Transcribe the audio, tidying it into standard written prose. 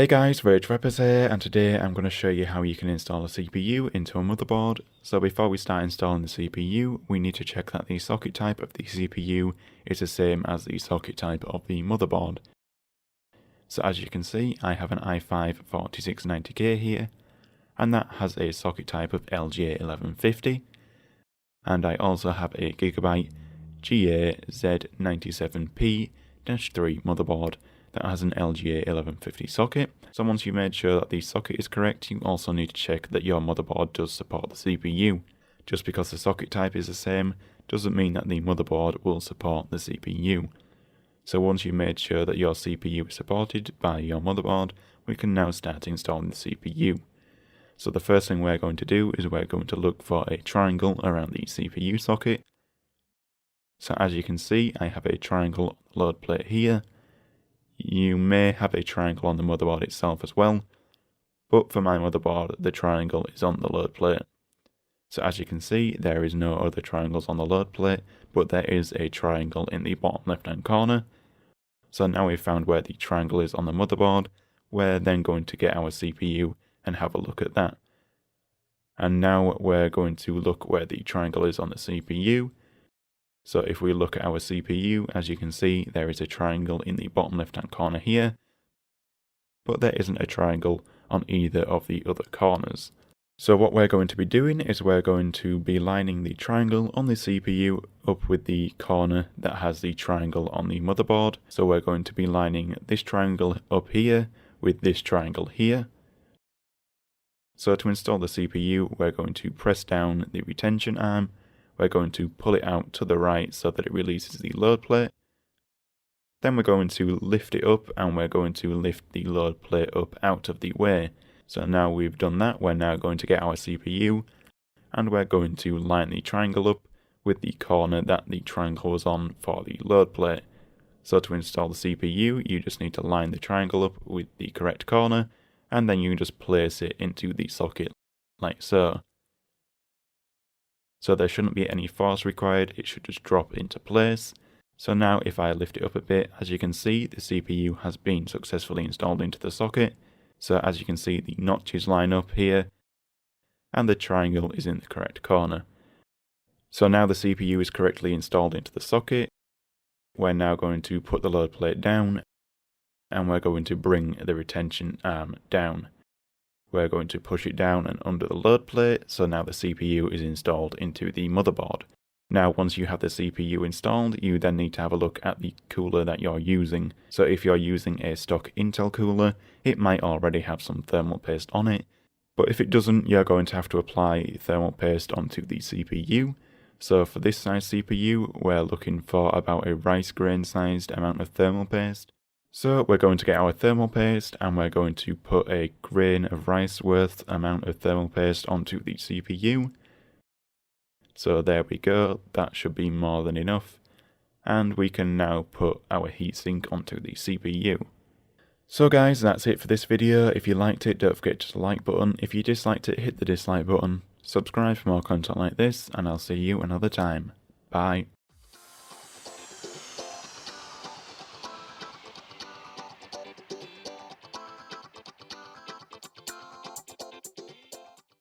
Hey guys, R4GE VipeRzZ here, and today I'm going to show you how you can install a CPU into a motherboard. So before we start installing the CPU, we need to check that the socket type of the CPU is the same as the socket type of the motherboard. So as you can see, I have an i5-4690K here, and that has a socket type of LGA-1150, and I also have a Gigabyte GA-Z97p-D3 motherboard that has an LGA 1150 socket. So once you've made sure that the socket is correct, you also need to check that your motherboard does support the CPU. Just because the socket type is the same doesn't mean that the motherboard will support the CPU. So once you've made sure that your CPU is supported by your motherboard, we can now start installing the CPU. So the first thing we're going to do is we're going to look for a triangle around the CPU socket. So as you can see, I have a triangle load plate here. You may have a triangle on the motherboard itself as well, but for my motherboard the triangle is on the load plate. So as you can see, there is no other triangles on the load plate, but there is a triangle in the bottom left hand corner. So now we've found where the triangle is on the motherboard, we're then going to get our CPU and have a look at that. And now we're going to look where the triangle is on the CPU. So if we look at our CPU, as you can see, there is a triangle in the bottom left hand corner here, but there isn't a triangle on either of the other corners. So what we're going to be doing is we're going to be lining the triangle on the CPU up with the corner that has the triangle on the motherboard. So we're going to be lining this triangle up here with this triangle here. So to install the CPU, we're going to press down the retention arm. We're going to pull it out to the right so that it releases the load plate. Then we're going to lift it up and we're going to lift the load plate up out of the way. So now we've done that, we're now going to get our CPU and we're going to line the triangle up with the corner that the triangle was on for the load plate. So to install the CPU, you just need to line the triangle up with the correct corner and then you can just place it into the socket like so. So there shouldn't be any force required, it should just drop into place. So now if I lift it up a bit, as you can see, the CPU has been successfully installed into the socket. So as you can see, the notches line up here, and the triangle is in the correct corner. So now the CPU is correctly installed into the socket. We're now going to put the load plate down, and we're going to bring the retention arm down. We're going to push it down and under the load plate, so now the CPU is installed into the motherboard. Now once you have the CPU installed, you then need to have a look at the cooler that you're using. So if you're using a stock Intel cooler, it might already have some thermal paste on it, but if it doesn't, you're going to have to apply thermal paste onto the CPU. So for this size CPU, we're looking for about a rice grain sized amount of thermal paste. So we're going to get our thermal paste and we're going to put a grain of rice worth amount of thermal paste onto the CPU. So there we go, that should be more than enough. And we can now put our heatsink onto the CPU. So guys, that's it for this video. If you liked it, don't forget to hit the like button. If you disliked it, hit the dislike button. Subscribe for more content like this, and I'll see you another time. Bye.